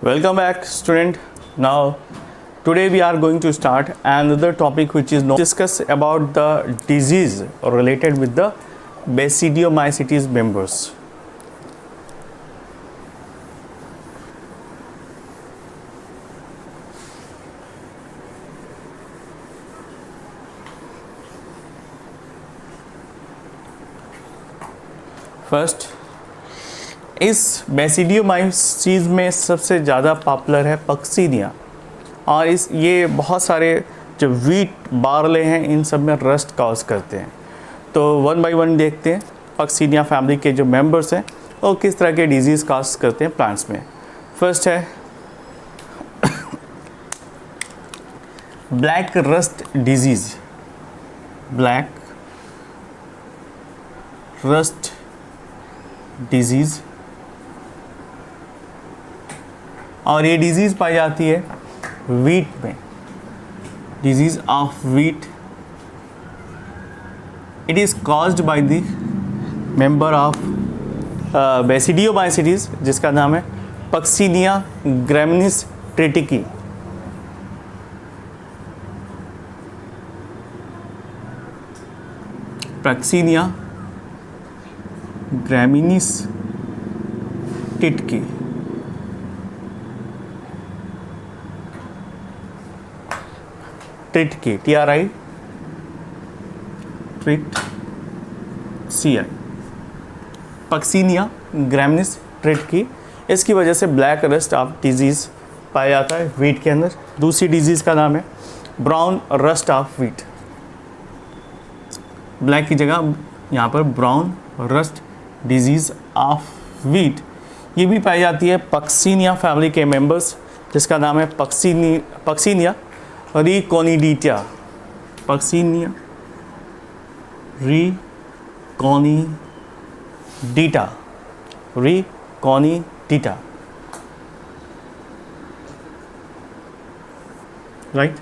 Welcome back, student. Now, today we are going to start another topic which is discuss about the disease related with the Basidiomycetes members. First, इस बेसिडियोमाइसीज में सबसे ज़्यादा popular है Puccinia, और ये बहुत सारे जो वीट बार्ले हैं इन सब में रस्ट कॉज करते हैं। तो वन बाय वन देखते हैं पक्सीनिया फैमिली के जो मेंबर्स हैं वो किस तरह के डिजीज़ कॉज करते हैं प्लांट्स में। फर्स्ट है black rust disease, black rust disease, और ये डिजीज़ पाई जाती है वीट में, disease of wheat. It is caused by the member of basidiomycetes जिसका नाम है Puccinia graminis tritici. Puccinia graminis टिटकी। ट्रिटकी, TRI, ट्रिट CI, पक्सीनिया ग्रैमिनिस ट्रिटकी। इसकी वजह से ब्लैक रस्ट ऑफ डिजीज़ पाया जाता है वीट के अंदर। दूसरी डिजीज़ का नाम है brown rust of wheat. Black की जगह यहाँ पर brown rust disease of wheat, ये भी पाई जाती है पक्सीनिया फैमिली के मेंबर्स जिसका नाम है Puccinia recondita. Puccinia recondita, right.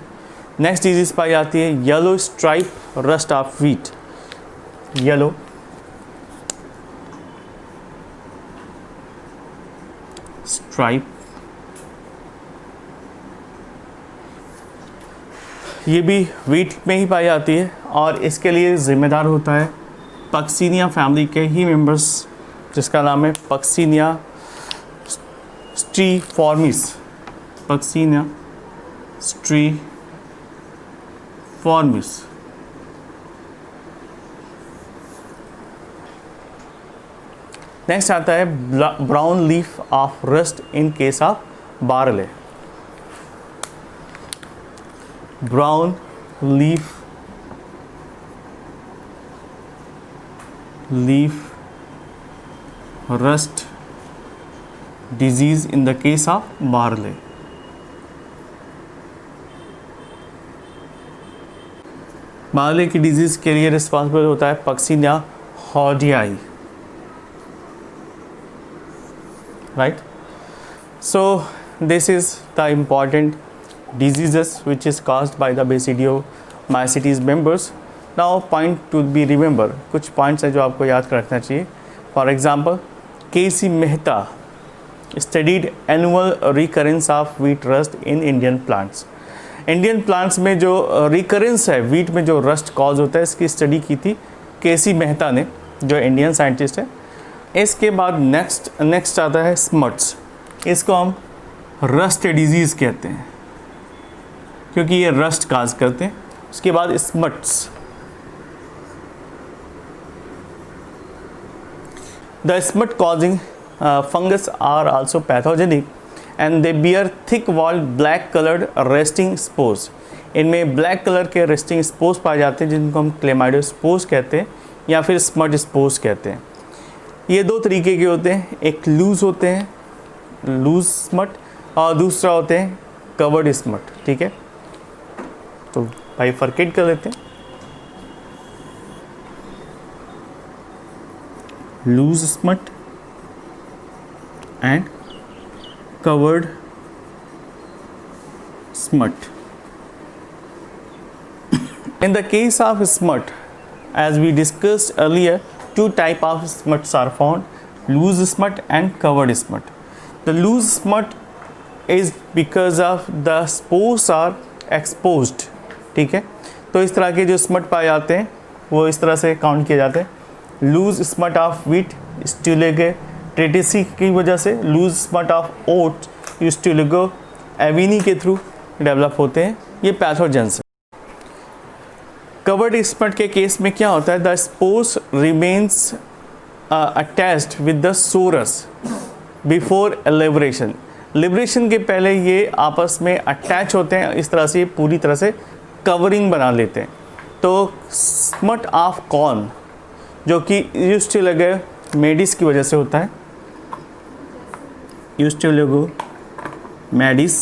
Next disease पाई जाती है yellow stripe rust of wheat. Yellow stripe, ये भी वीट में ही पाई जाती है और इसके लिए ज़िम्मेदार होता है पक्सीनिया फैमिली के ही मेंबर्स जिसका नाम है पक्सीनिया स्ट्रीफॉर्मिस। पक्सीनिया स्ट्रीफॉर्मिस। नेक्स्ट आता है brown leaf of rust in case of barley. Brown leaf rust disease in the case of barley. Barley की डिजीज के लिए रिस्पॉन्सिबल होता है Puccinia हॉर्डियाई, right? So this is the important diseases which is caused by the Basidiomycetes members. Now point to be remember, कुछ points हैं जो आपको याद रखना चाहिए। For example, KC Mehta studied annual recurrence of wheat rust in Indian plants. Indian plants में जो recurrence है wheat में जो rust cause होता है इसकी स्टडी की थी KC मेहता ने, जो इंडियन साइंटिस्ट है। इसके बाद नेक्स्ट आता है स्मट्स। इसको हम रस्ट डिजीज़ कहते हैं क्योंकि ये रस्ट काज करते हैं। उसके बाद smuts. The smut causing fungus are also pathogenic and they bear thick walled black coloured resting spores. इनमें ब्लैक कलर के रेस्टिंग स्पोर्स पाए जाते हैं जिनको हम क्लेमाइडोस्पोर्स कहते हैं या फिर स्मट स्पोर्स कहते हैं। ये दो तरीके के होते हैं, एक लूज़ होते हैं, लूज़ स्मट, और दूसरा होते हैं कवर्ड स्मट। ठीक है, तो बाइफरकेट कर लेते हैं। Loose smut and covered smut. In the case of smut, as we discussed earlier, two types of smuts are found: loose smut and covered smut. The loose smut is because of the spores are exposed. ठीक है, तो इस तरह के जो smut पाए जाते हैं वो इस तरह से काउंट किए जाते हैं। लूज स्मट ऑफ वीट स्ट्यूलेगे ट्रेटिसी की वजह से, लूज स्मट ऑफ ओट स्ट्यूलेगो एविनी के थ्रू डेवलप होते हैं, ये पैथोजेंस है। कवर्ड स्मट के केस में क्या होता है, the spores remains attached with the sorus before liberation. Liberation के पहले ये आपस में अटैच होते हैं, इस तरह से पूरी तरह से कवरिंग बना लेते हैं। तो स्मट ऑफ कॉर्न जो कि यूस्टिलिगो मेडिस की वजह से होता है, यूस्टिलिगो मेडिस,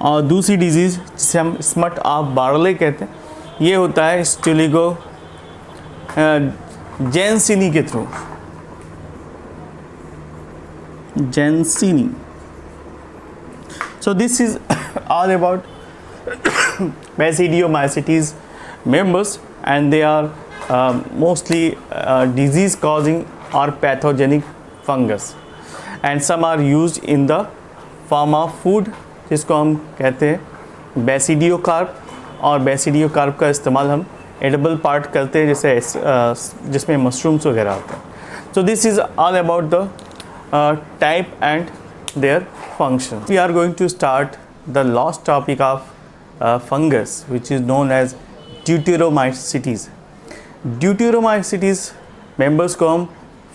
और दूसरी डिजीज़ जिसे हम स्मट ऑफ बार्ले कहते हैं, ये होता है स्टिलिगो जेंसिनी के through, जेंसिनी। So this is all about Basidiomycetes members, and they are mostly disease causing or pathogenic fungus, and some are used in the form of food जिसको हम कहते हैं बेसिडियोकार्प, और बेसिडियोकार्प का इस्तेमाल हम एडिबल पार्ट करते हैं जैसे जिसमें मशरूम्स वगैरह होते हैं। So this is all about the type and their function. We are going to start the last topic of fungus, which is known as Deuteromycetes. Deuteromycetes members को हम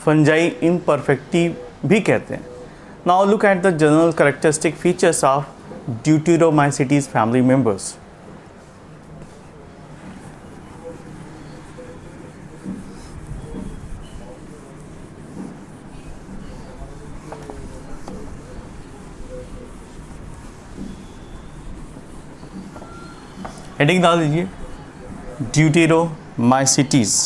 fungi imperfecti भी कहते हैं। Now look at the general characteristic features of Deuteromycetes family members. Heading डाल दीजिए deuteromycetes.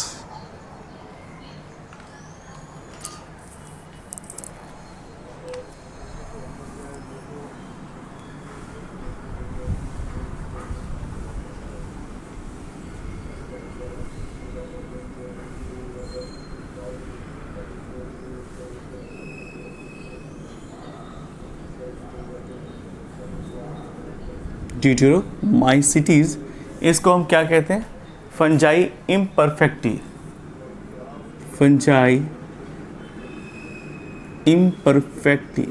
Deuteromycetes, इसको हम क्या कहते हैं, fungi imperfecti, fungi imperfecti.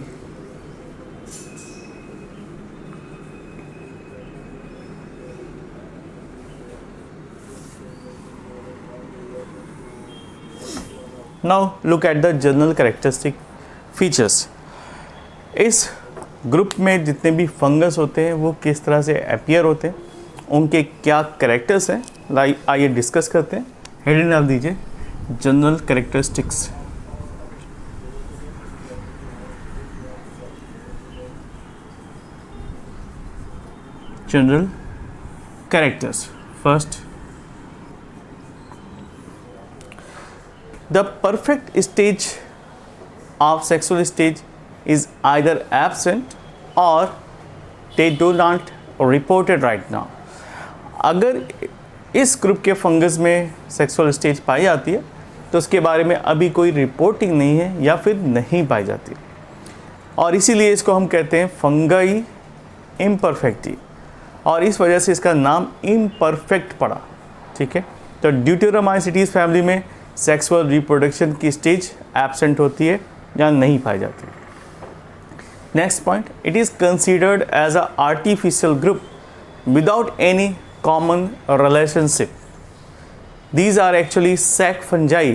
Now look at the general characteristic features. इस ग्रुप में जितने भी फंगस होते हैं वो किस तरह से अपीयर होते हैं, उनके क्या कैरेक्टर्स हैं, आइए डिस्कस करते हैं। हेडिंग डाल दीजिए general characteristics. General characters. First, the perfect stage of sexual stage is either absent or they do not reported right now. अगर इस ग्रुप के फंगस में सेक्सुअल स्टेज पाई जाती है तो उसके बारे में अभी कोई रिपोर्टिंग नहीं है या फिर नहीं पाई जाती, और इसीलिए इसको हम कहते हैं फंगाई इम्परफेक्टी, और इस वजह से इसका नाम इम्परफेक्ट पड़ा। ठीक है, तो ड्यूटेरोमाइसिटीज फैमिली में सेक्सुअल रिप्रोडक्शन की स्टेज एब्सेंट होती है या नहीं पाई जाती। Next point, it is considered as a artificial group without any common relationship. These are actually sac fungi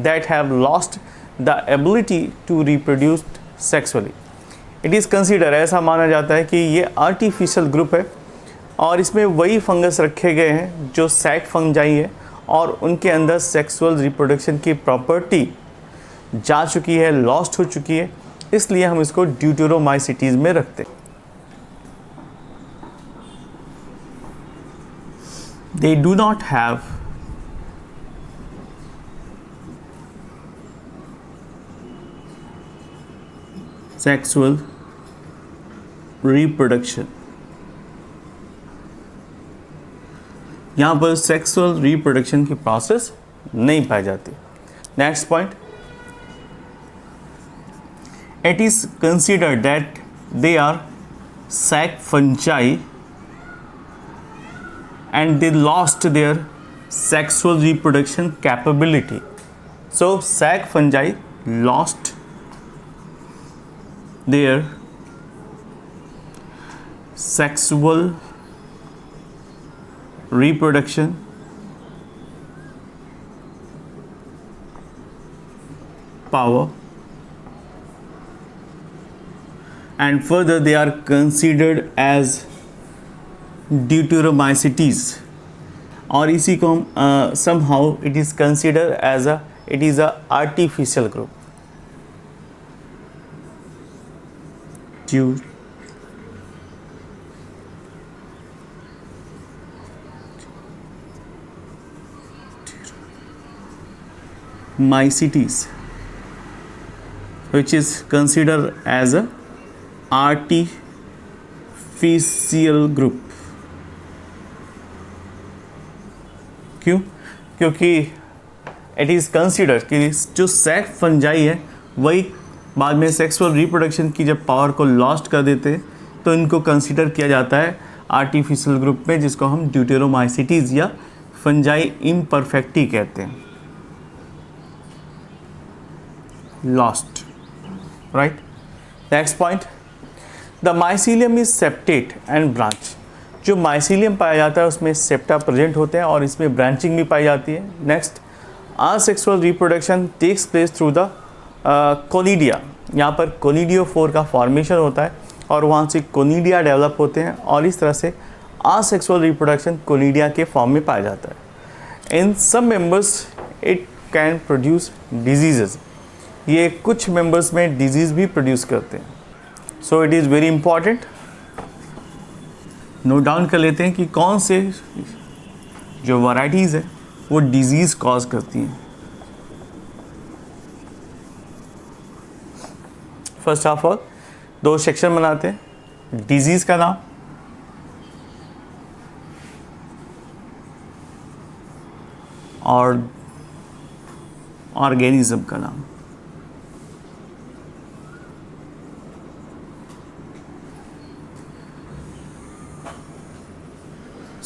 that have lost the ability to reproduce sexually. It is considered, ऐसा माना जाता है कि ये artificial group है और इसमें वही फंगस रखे गए हैं जो सैक फंजाई है और उनके अंदर सेक्सुअल रिप्रोडक्शन की प्रॉपर्टी जा चुकी है, लॉस्ट हो चुकी है, इसलिए हम इसको ड्यूटेरोमाइसिटीज में रखते हैं। They do not have sexual reproduction. यहाँ पर सेक्सुअल रिप्रोडक्शन की प्रोसेस नहीं पाई जाती। Next point, it is considered that they are sac fungi and they lost their sexual reproduction capability. So sac fungi lost their sexual reproduction power, and further they are considered as deuteromycetes, और इसी को हम somehow it is considered as a artificial group. Mycetes, which is considered as a artificial group. क्यों? क्योंकि it is consider कि जो sac fungi है वही बाद में सेक्सुअल रिप्रोडक्शन की जब पावर को लॉस्ट कर देते हैं तो इनको कंसिडर किया जाता है आर्टिफिशियल ग्रुप में, जिसको हम ड्यूटेरोमाइसिटीज या फंजाई इम्परफेक्टी कहते हैं. Lost, right. Next point, the mycelium is septate and branch. जो माइसीलियम पाया जाता है उसमें सेप्टा प्रेजेंट होते हैं और इसमें ब्रांचिंग भी पाई जाती है. Next, asexual reproduction takes place through the conidia. यहाँ पर कोनिडियोफोर का फॉर्मेशन होता है और वहाँ से कोनिडिया डेवलप होते हैं और इस तरह से असेक्सुअल रिप्रोडक्शन कोनिडिया के फॉर्म में पाया जाता है. In some members it can produce diseases. ये कुछ मेंबर्स में डिजीज़ भी प्रोड्यूस करते हैं. So it is very important, note down कर लेते हैं कि कौन से जो वैराइटीज़ है वो डिजीज़ कॉज करती हैं. फर्स्ट ऑफ ऑल दो सेक्शन बनाते हैं, डिजीज़ का नाम और ऑर्गेनिज्म का नाम.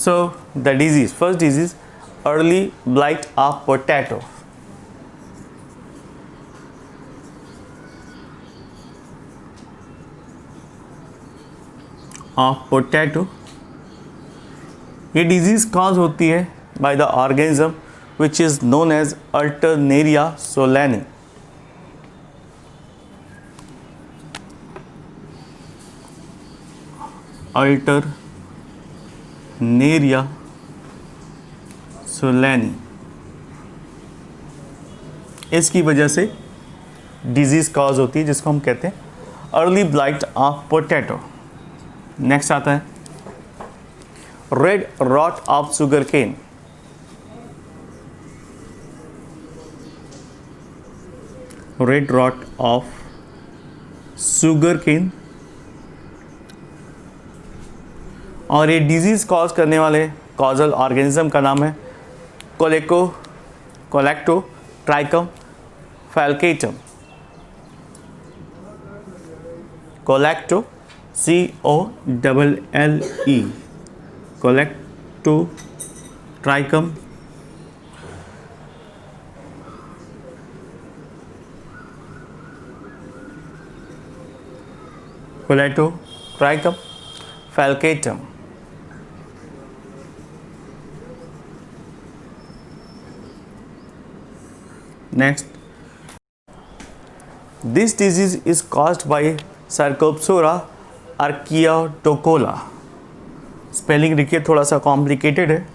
So the disease, first disease, early blight of potato. ये डिजीज़ कॉज होती है by the organism which is known as Alternaria solani. Alternaria solani. इसकी वजह से डिजीज़ कॉज होती है जिसको हम कहते हैं early blight of potato. Next आता है red rot of sugar cane. Red rot of sugar cane, और ये डिजीज़ कॉज करने वाले कॉजल ऑर्गेनिज्म का नाम है कोलेक्टोट्राइकम फैल्केटम. कोलेक्टो COLLE, Colletotrichum falcatum. Next, this disease is caused by Sarcopsora archaeotocola. Spelling देखिए थोड़ा सा कॉम्प्लिकेटेड है.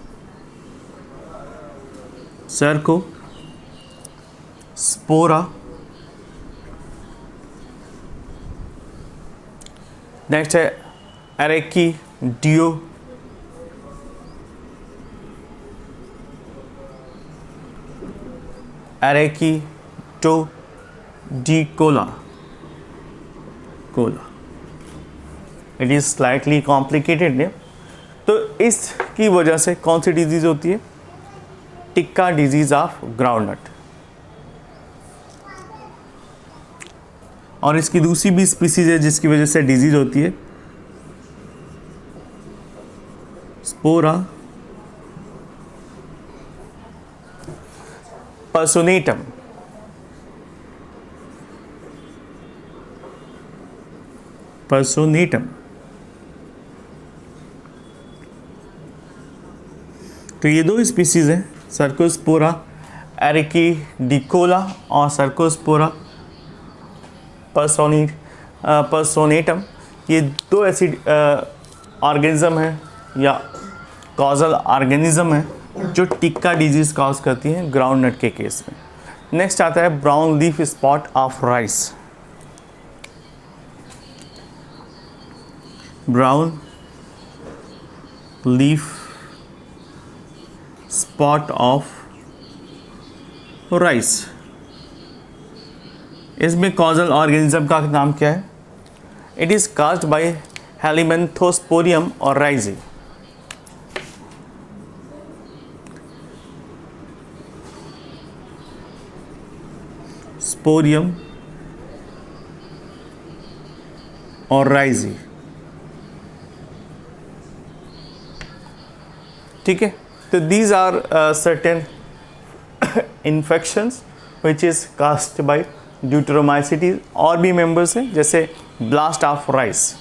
Sarcopsora. नेक्स्ट है Arachidodicola. It is slightly complicated name. तो इसकी वजह से कौन सी डिजीज़ होती है? Tikka disease of groundnut. और इसकी दूसरी भी स्पीसीज है जिसकी वजह से डिजीज होती है, स्पोरा पर्सोनेटम। पर्सोनेटम। तो ये दो स्पीसीज हैं, सर्कोस्पोरा एरिकीडिकोला और सर्कोस्पोरा पर्सोनेटम। ये दो ऐसी ऑर्गेनिज्म है या कॉजल ऑर्गेनिज्म है जो टिक्का डिजीज कॉज करती हैं ग्राउंड नट के केस में। नेक्स्ट आता है brown leaf spot of rice. Brown leaf spot of rice, इसमें कॉजल ऑर्गेनिज्म का नाम क्या है? It is caused by helminthosporium और राइजी। स्पोरियम और राइजी, ठीक है। तो these are certain infections which is caused by deuteromycetes. और भी मेंबर्स हैं जैसे blast of rice.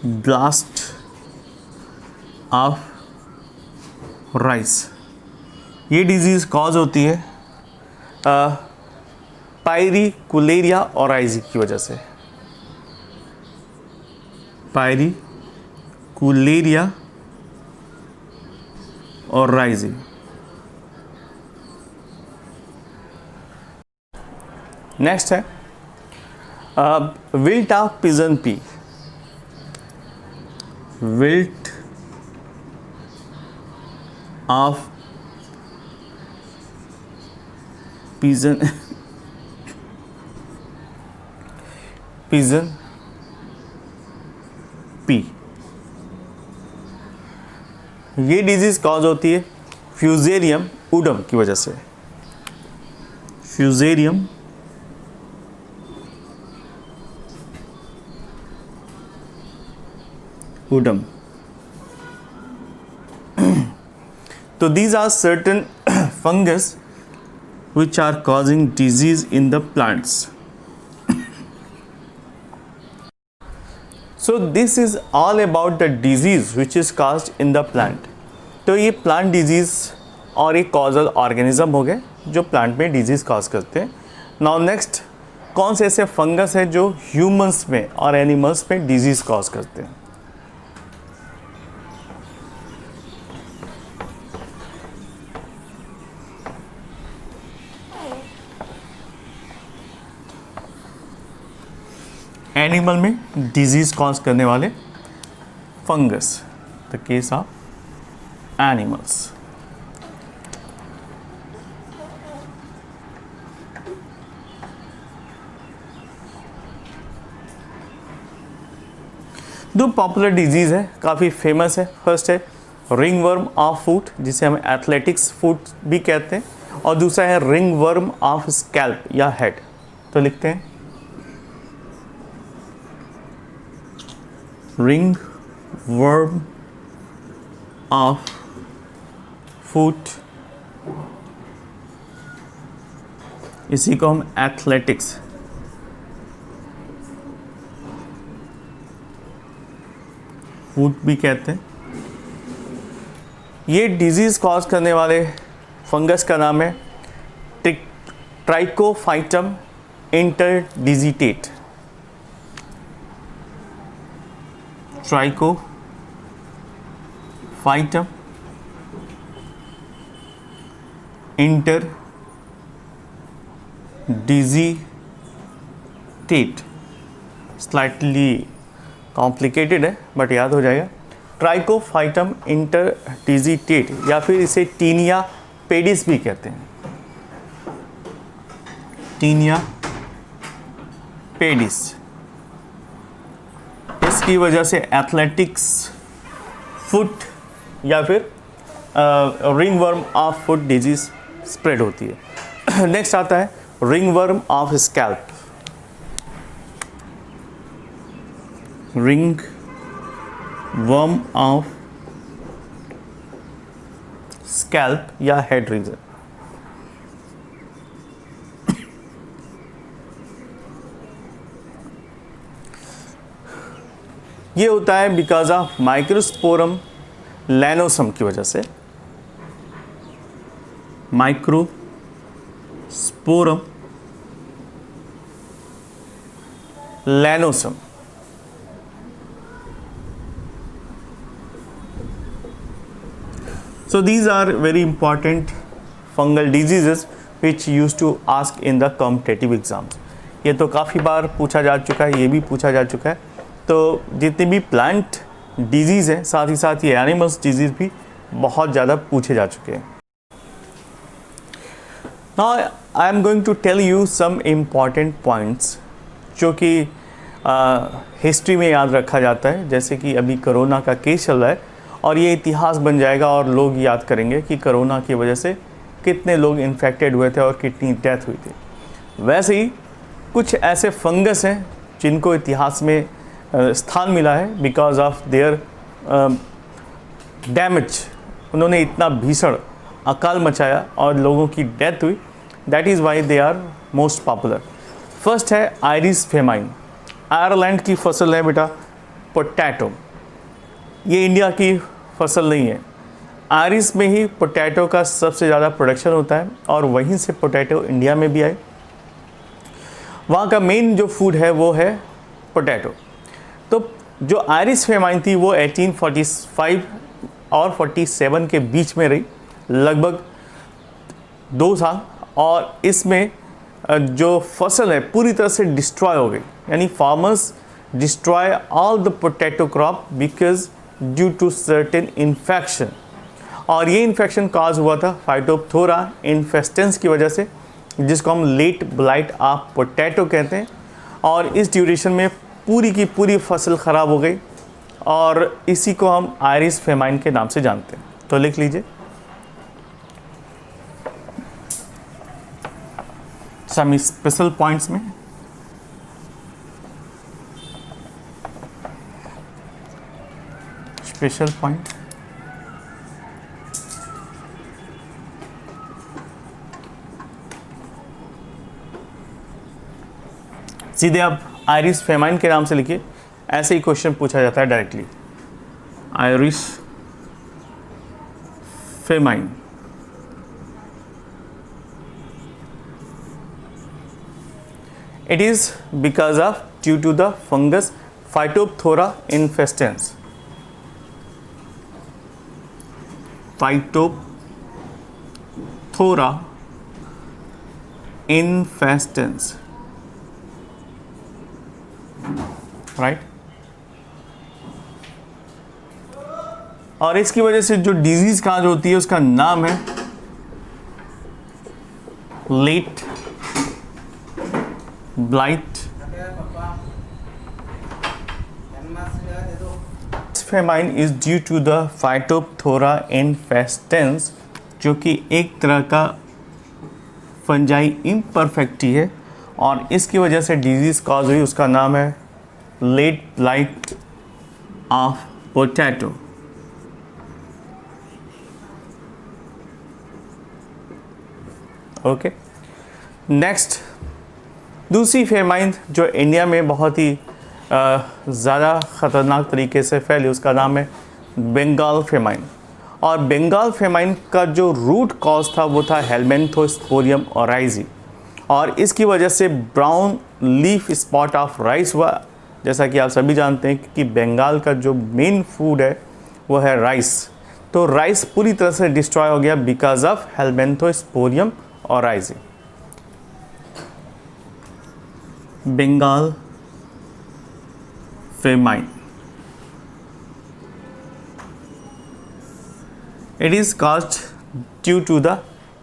Blast of rice, ये डिजीज कॉज होती है पायरिकुलेरिया ओराइजी की वजह से। Pyricularia oryzae. नेक्स्ट है wilt of pigeon P. Wilt of pigeon P, ये डिजीज कॉज होती है फ्यूजेरियम उडम की वजह से। फ्यूजेरियम उडम। तो these are certain fungus which are causing disease in the plants. So this is all about the disease which is caused in the plant. तो ये plant disease और एक कॉजल ऑर्गेनिज्म हो गए जो प्लांट में डिजीज़ कॉज करते हैं। नाउ नेक्स्ट, कौन से ऐसे फंगस है जो ह्यूमंस में और एनिमल्स में डिजीज़ कॉज करते हैं? एनिमल में डिजीज कॉज करने वाले fungus, the case of animals. दो पॉपुलर डिजीज है, काफ़ी फेमस है। फर्स्ट है रिंग वर्म ऑफ फुट, जिसे हम एथलेटिक्स फुट भी कहते हैं, और दूसरा है रिंग वर्म ऑफ स्कैल्प या हेड। तो लिखते हैं रिंग वर्म ऑफ फुट, इसी को हम एथलेटिक्स फुट भी कहते हैं। ये डिजीज कॉज करने वाले फंगस का नाम है ट्राइकोफाइटम इंटरडिजिटेट। ट्राइकोफाइटम इंटरडिजिटेट, स्लाइटली कॉम्प्लिकेटेड है बट याद हो जाएगा। ट्राइकोफाइटम इंटरडिजिटेट या फिर इसे टीनिया पेडिस भी कहते हैं। टीनिया पेडिस, इसकी वजह से एथलेटिक्स फुट या फिर ring worm of foot disease spread होती है। नेक्स्ट आता है ringworm of scalp. Ring worm of scalp या हेड रीजन। ये होता है बिकॉज ऑफ माइक्रोस्पोरम लैनोसम की वजह से। Microsporum लैनोसम। So these are very important fungal diseases which used to ask in the competitive exams. ये तो काफ़ी बार पूछा जा चुका है, ये भी पूछा जा चुका है। तो जितने भी प्लांट डिजीज़ हैं, साथ ही साथ ये एनिमल्स डिजीज़ भी बहुत ज़्यादा पूछे जा चुके हैं। Now I am going to tell you some important points जो कि हिस्ट्री में याद रखा जाता है। जैसे कि अभी कोरोना का केस चल रहा है और ये इतिहास बन जाएगा और लोग याद करेंगे कि कोरोना की वजह से कितने लोग इन्फेक्टेड हुए थे और कितनी डेथ हुई थी। वैसे ही कुछ ऐसे फंगस हैं जिनको इतिहास में स्थान मिला है बिकॉज ऑफ देयर डैमेज। उन्होंने इतना भीषण अकाल मचाया और लोगों की डेथ हुई। That is why they are most popular. First है आयरिस फेमाइन। आयरलैंड की फसल है बेटा पोटैटो। ये इंडिया की फसल नहीं है। आयरिस में ही पोटैटो का सबसे ज़्यादा प्रोडक्शन होता है और वहीं से पोटैटो इंडिया में भी आए। वहाँ का मेन जो फूड है वो है पोटैटो। तो जो आयरिस फेमाइन थी वो 1845 और 47 के बीच में रही, लगभग 2 साल। और इसमें जो फसल है पूरी तरह से डिस्ट्रॉय हो गई, यानी farmers destroy all the potato crop because due to certain infection. और ये इन्फेक्शन काज हुआ था फाइटोप्थोरा इन्फेस्टेंस की वजह से, जिसको हम लेट ब्लाइट ऑफ पोटैटो कहते हैं। और इस ड्यूरेशन में पूरी की पूरी फसल ख़राब हो गई और इसी को हम आयरिस फेमाइन के नाम से जानते हैं। तो लिख लीजिए सम स्पेशल पॉइंट्स में। स्पेशल पॉइंट सीधे आप आयरिस फेमाइन के नाम से लिखिए, ऐसे ही क्वेश्चन पूछा जाता है directly. Iris famine. It is because of due to the fungus Phytophthora infestans. Phytophthora infestans, right? और इसकी वजह से जो डिजीज काज होती है उसका नाम है late blight famine is due to the phytophthora infestans, जो कि एक तरह का फंजाई इम्परफेक्टी है और इसकी वजह से डिजीज कॉज हुई। उसका नाम है late blight of potato. Okay, next दूसरी फेमाइन जो इंडिया में बहुत ही ज़्यादा ख़तरनाक तरीके से फैली, उसका नाम है बंगाल फेमाइन। और बंगाल फेमाइन का जो रूट कॉज था वो था हेलमेंथोस्पोरियम ओराइजी, और इसकी वजह से brown leaf spot of rice हुआ। जैसा कि आप सभी जानते हैं कि बंगाल का जो मेन फूड है वो है राइस। तो राइस पूरी तरह से डिस्ट्रॉय हो गया because of Helminthosporium oryzae. Bengal famine, it is caused due to the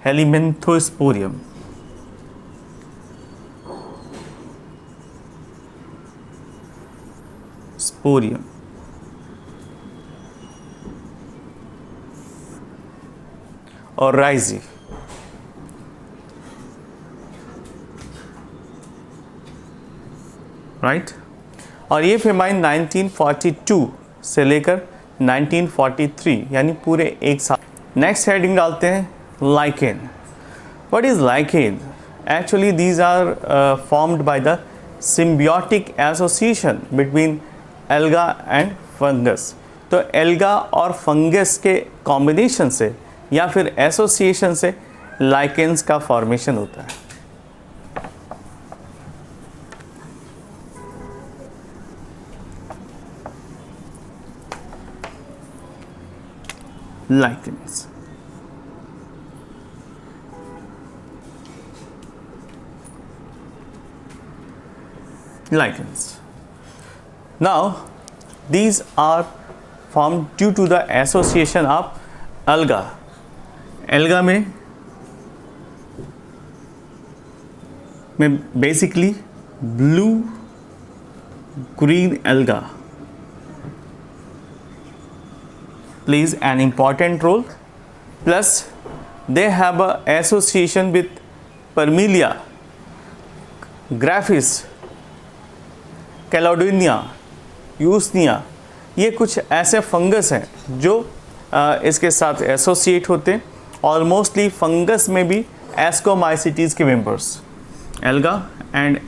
Helminthiosporium. Sporium. और राइजी। राइट। और ये फेमाइन 1942 से लेकर 1943 यानी पूरे एक साल। नेक्स्ट हेडिंग डालते हैं lichen. What is lichen? Actually these are formed by the symbiotic association between alga and fungus. तो एल्गा और फंगस के कॉम्बिनेशन से या फिर एसोसिएशन से लाइकेन्स का फॉर्मेशन होता है। Lichens. Lichens. Now, these are formed due to the association of alga. Alga में basically blue green alga plays an important role. Plus, they have a association with Parmelia, Graphis, Cladonia, Usnea. ये कुछ ऐसे fungus हैं जो इसके साथ associate होते हैं। और मोस्टली फंगस में भी एस्कोमाइसिटीज़ के मेंबर्स, एल्गा एंड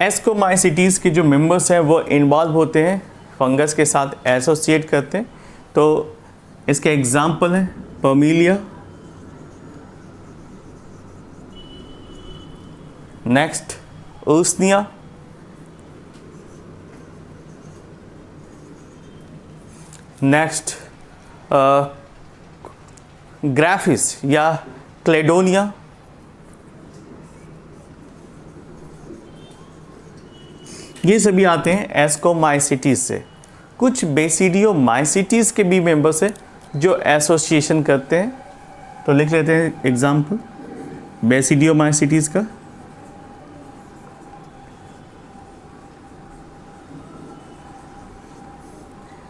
एस्कोमाइसिटीज़ के जो मेंबर्स हैं वो इन्वॉल्व होते हैं, फंगस के साथ एसोसिएट करते हैं। तो इसके एग्जाम्पल हैं पर्मीलिया, नेक्स्ट ऊसनिया, नेक्स्ट ग्राफिस या क्लेडोनिया, ये सभी आते हैं एस्कोमाइसिटीज से। कुछ बेसिडियोमाइसिटीज के भी मेंबर्स हैं जो एसोसिएशन करते हैं। तो लिख लेते हैं एग्जाम्पल बेसिडियोमाइसिटीज का।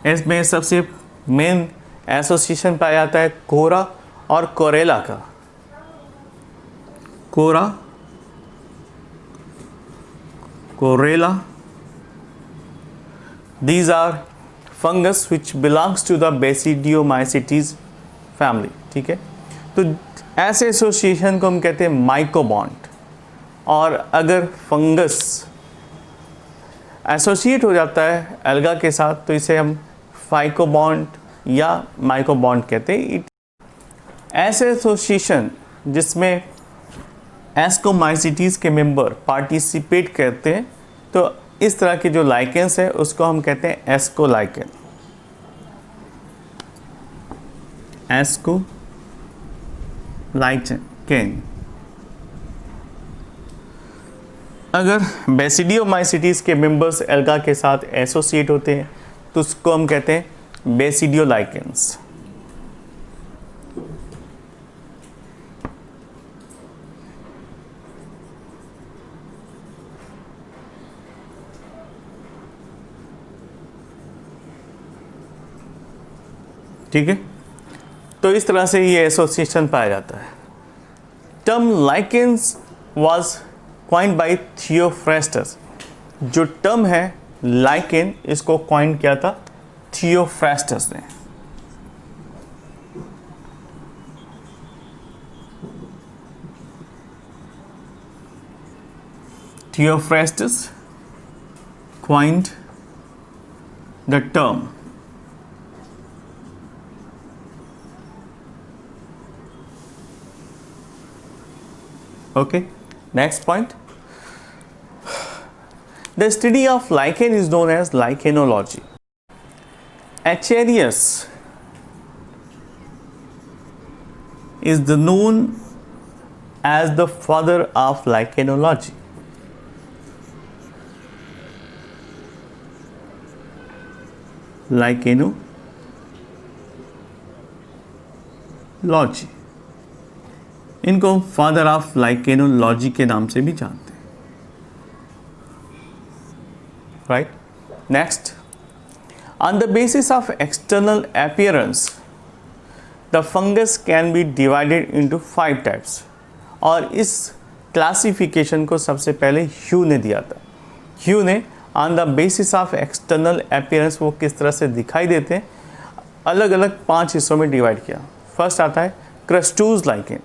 इसमें सबसे मेन एसोसिएशन पाया जाता है कोरा और कोरेला का। कोरा, कोरेला, these are fungus which belongs to the Basidiomycetes family। ठीक है, तो ऐसे एसोसिएशन को हम कहते हैं माइकोबॉन्ड। और अगर फंगस एसोसिएट हो जाता है एल्गा के साथ तो इसे हम फाइकोबॉन्ड या माइकोबॉन्ड कहते हैं। ऐसे एसोसिएशन जिसमें एस्कोमाइसिटीज़ के मेंबर पार्टिसिपेट करते हैं तो इस तरह के जो लाइकेंस है उसको हम कहते हैं एस्कोलाइकेन। एस्कोलाइकेन। अगर बेसिडियोमाइसिटीज़ के मेंबर्स एल्गा के साथ एसोसिएट होते हैं तो उसको हम कहते हैं बेसिडियोलाइकेंस। ठीक है, तो इस तरह से ये एसोसिएशन पाया जाता है। Term lichens was coined bye Theophrastus. जो टर्म है लाइकेन, इसको कॉइन किया था थियोफ्रास्टस ने। Theophrastus coined the term। Okay, next point. The study of lichen is known as lichenology. Acharius is known as the father of lichenology. Lichenology, इनको father of lichenology के नाम से भी जानते हैं। Right, next, on the basis of external appearance the fungus can be divided into 5 types. और इस classification को सबसे पहले ह्यू ने दिया था। ह्यू ने on the basis of external appearance वो किस तरह से दिखाई देते हैं अलग अलग 5 हिस्सों में डिवाइड किया। फर्स्ट आता है क्रस्टूज लाइकेन।